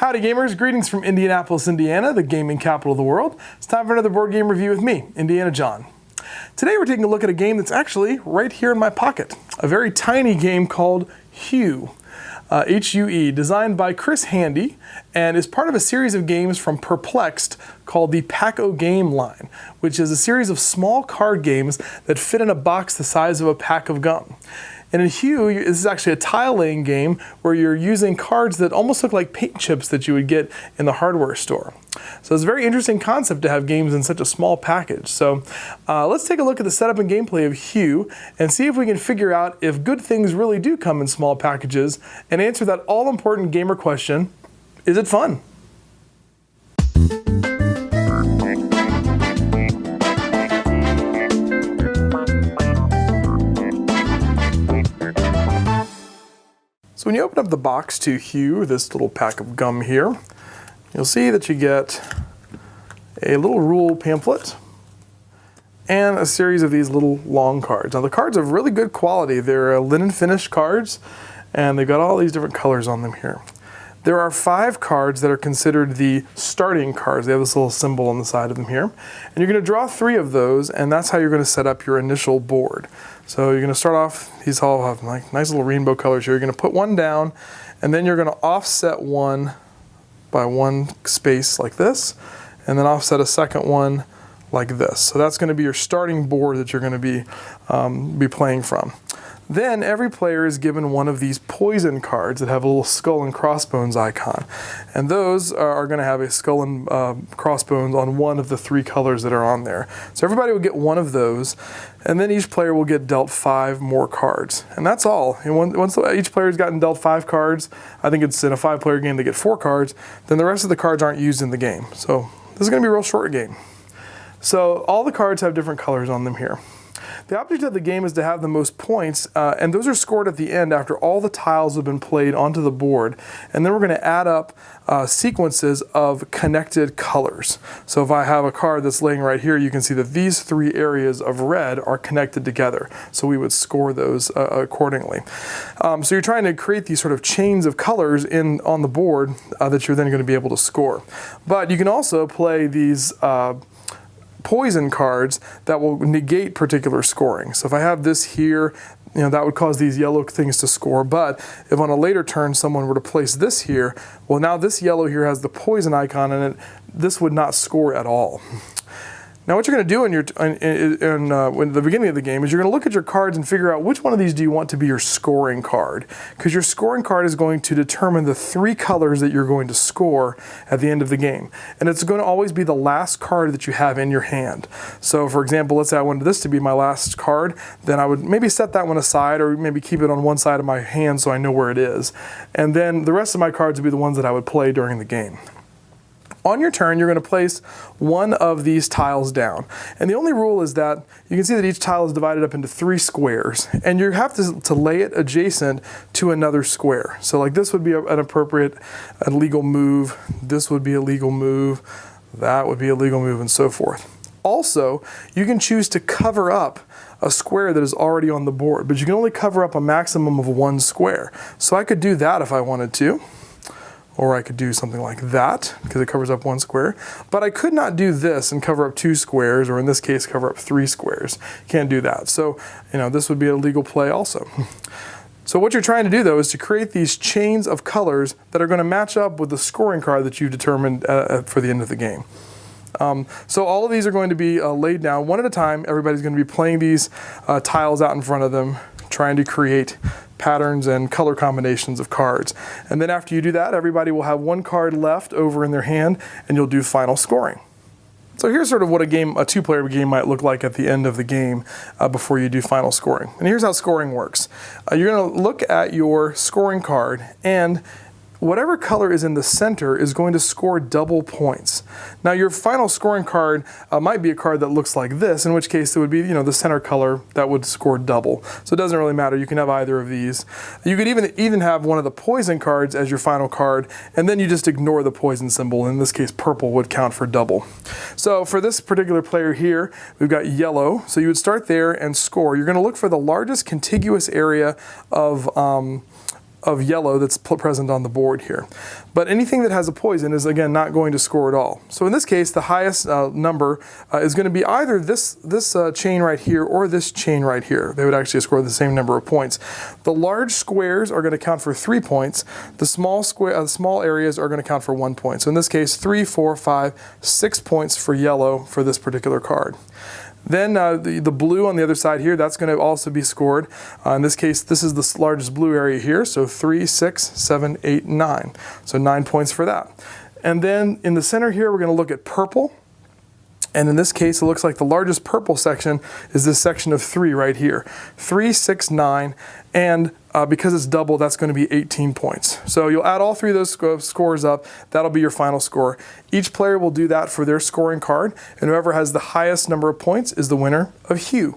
Howdy gamers, greetings from Indianapolis, Indiana, the gaming capital of the world. It's time for another board game review with me, Indiana John. Today we're taking a look at a game that's actually right here in my pocket. A very tiny game called Hue. H-U-E, designed by Chris Handy, and is part of a series of games from Perplexed called the Pack-O-Game line, which is a series of small card games that fit in a box the size of a pack of gum. And in Hue, this is actually a tile-laying game where you're using cards that almost look like paint chips that you would get in the hardware store. So it's a very interesting concept to have games in such a small package. So let's take a look at the setup and gameplay of Hue and see if we can figure out if good things really do come in small packages and answer that all-important gamer question, is it fun? So when you open up the box to Hue, this little pack of gum here, you'll see that you get a little rule pamphlet and a series of these little long cards. Now the cards are really good quality. They're linen finished cards and they've got all these different colors on them here. There are 5 cards that are considered the starting cards. They have this little symbol on the side of them here. And you're going to draw 3 of those, and that's how you're going to set up your initial board. So you're going to start off, these all have like nice little rainbow colors here. You're going to put one down, and then you're going to offset one by 1 space like this, and then offset a second one like this. So that's going to be your starting board that you're going to be playing from. Then every player is given one of these poison cards that have a little skull and crossbones icon. And those are going to have a skull and crossbones on one of the 3 colors that are on there. So everybody will get one of those, and then each player will get dealt 5 more cards. And that's all. And once each player has gotten dealt 5 cards, I think it's in a 5-player game they get 4 cards, then the rest of the cards aren't used in the game. So this is going to be a real short game. So all the cards have different colors on them here. The object of the game is to have the most points, and those are scored at the end after all the tiles have been played onto the board. And then we're going to add up sequences of connected colors. So if I have a card that's laying right here, you can see that these 3 areas of red are connected together. So we would score those accordingly. So you're trying to create these sort of chains of colors on the board that you're then going to be able to score. But you can also play these poison cards that will negate particular scoring. So if I have this here, that would cause these yellow things to score. But if on a later turn someone were to place this here, well, now this yellow here has the poison icon in it. This would not score at all. Now what you're going to do in the beginning of the game is you're going to look at your cards and figure out which one of these do you want to be your scoring card. Because your scoring card is going to determine the 3 colors that you're going to score at the end of the game. And it's going to always be the last card that you have in your hand. So for example, let's say I wanted this to be my last card, then I would maybe set that one aside or maybe keep it on one side of my hand so I know where it is. And then the rest of my cards would be the ones that I would play during the game. On your turn, you're going to place one of these tiles down. And the only rule is that you can see that each tile is divided up into 3 squares. And you have to lay it adjacent to another square. So like this would be an appropriate legal move. This would be a legal move. That would be a legal move, and so forth. Also, you can choose to cover up a square that is already on the board. But you can only cover up a maximum of 1 square. So I could do that if I wanted to. Or I could do something like that, because it covers up 1 square. But I could not do this and cover up 2 squares, or in this case, cover up 3 squares. Can't do that. So, this would be a legal play also. So what you're trying to do, though, is to create these chains of colors that are going to match up with the scoring card that you determined for the end of the game. So all of these are going to be laid down one at a time. Everybody's going to be playing these tiles out in front of them, trying to create patterns and color combinations of cards. And then after you do that, everybody will have 1 card left over in their hand, and you'll do final scoring. So here's sort of what a 2-player game might look like at the end of the game before you do final scoring. And here's how scoring works. You're going to look at your scoring card, and whatever color is in the center is going to score double points. Now your final scoring card might be a card that looks like this, in which case it would be the center color that would score double. So it doesn't really matter, you can have either of these. You could even have one of the poison cards as your final card, and then you just ignore the poison symbol. In this case, purple would count for double. So for this particular player here, we've got yellow. So you would start there and score. You're going to look for the largest contiguous area of of yellow that's present on the board here. But anything that has a poison is, again, not going to score at all. So in this case, the highest number is going to be either this chain right here or this chain right here. They would actually score the same number of points. The large squares are going to count for 3 points. The small areas are going to count for 1 point. So in this case, 3, 4, 5, 6 points for yellow for this particular card. Then the blue on the other side here, that's going to also be scored. In this case, this is the largest blue area here, so 3, 6, 7, 8, 9. So 9 points for that. And then in the center here, we're going to look at purple. And in this case, it looks like the largest purple section is this section of 3 right here. 3, 6, 9, and because it's double, that's going to be 18 points. So you'll add all 3 of those scores up. That'll be your final score. Each player will do that for their scoring card, and whoever has the highest number of points is the winner of Hue.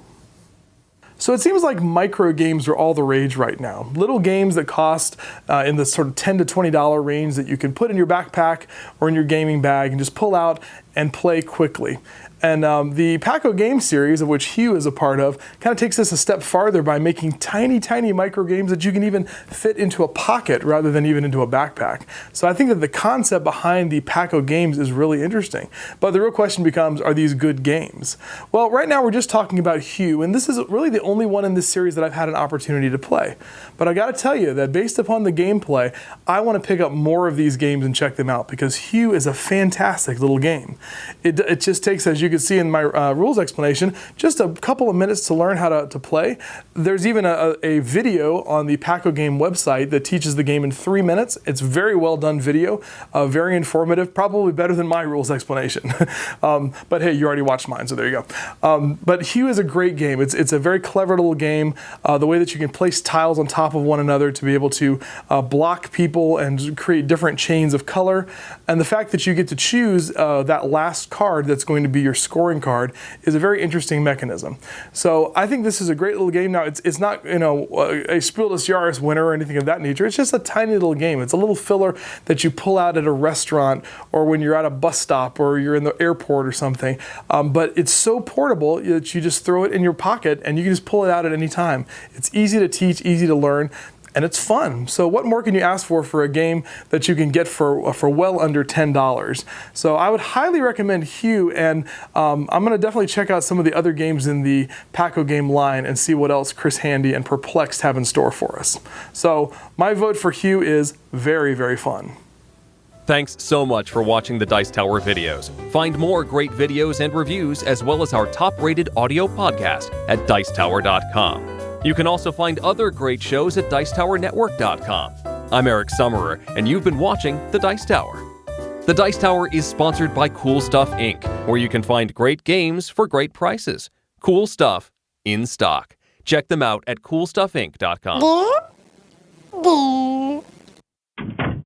So it seems like micro games are all the rage right now. Little games that cost in the sort of $10 to $20 range that you can put in your backpack or in your gaming bag and just pull out and play quickly. And the Paco game series, of which Hue is a part of, kind of takes this a step farther by making tiny, tiny micro games that you can even fit into a pocket rather than even into a backpack. So I think that the concept behind the Paco games is really interesting. But the real question becomes, are these good games? Well, right now we're just talking about Hue, and this is really the only one in this series that I've had an opportunity to play. But I gotta tell you that based upon the gameplay, I want to pick up more of these games and check them out because Hue is a fantastic little game. It just takes, as you can see in my rules explanation, just a couple of minutes to learn how to play. There's even a video on the Paco game website that teaches the game in 3 minutes. It's very well done video, very informative, probably better than my rules explanation. But hey, you already watched mine, so there you go. But Hue is a great game. It's a very clever little game. The way that you can place tiles on top of one another to be able to block people and create different chains of color. And the fact that you get to choose that last card that's going to be your scoring card is a very interesting mechanism. So I think this is a great little game. Now it's not a Spiel des Jahres winner or anything of that nature. It's just a tiny little game. It's a little filler that you pull out at a restaurant or when you're at a bus stop or you're in the airport or something. But it's so portable that you just throw it in your pocket and you can just pull it out at any time. It's easy to teach, easy to learn, and it's fun. So what more can you ask for a game that you can get for well under $10? So I would highly recommend Hue, and I'm gonna definitely check out some of the other games in the Paco game line and see what else Chris Handy and Perplexed have in store for us. So my vote for Hue is very, very fun. Thanks so much for watching the Dice Tower videos. Find more great videos and reviews as well as our top-rated audio podcast at Dicetower.com. You can also find other great shows at Dicetowernetwork.com. I'm Eric Summerer, and you've been watching The Dice Tower. The Dice Tower is sponsored by Cool Stuff Inc., where you can find great games for great prices. Cool stuff in stock. Check them out at CoolStuffInc.com.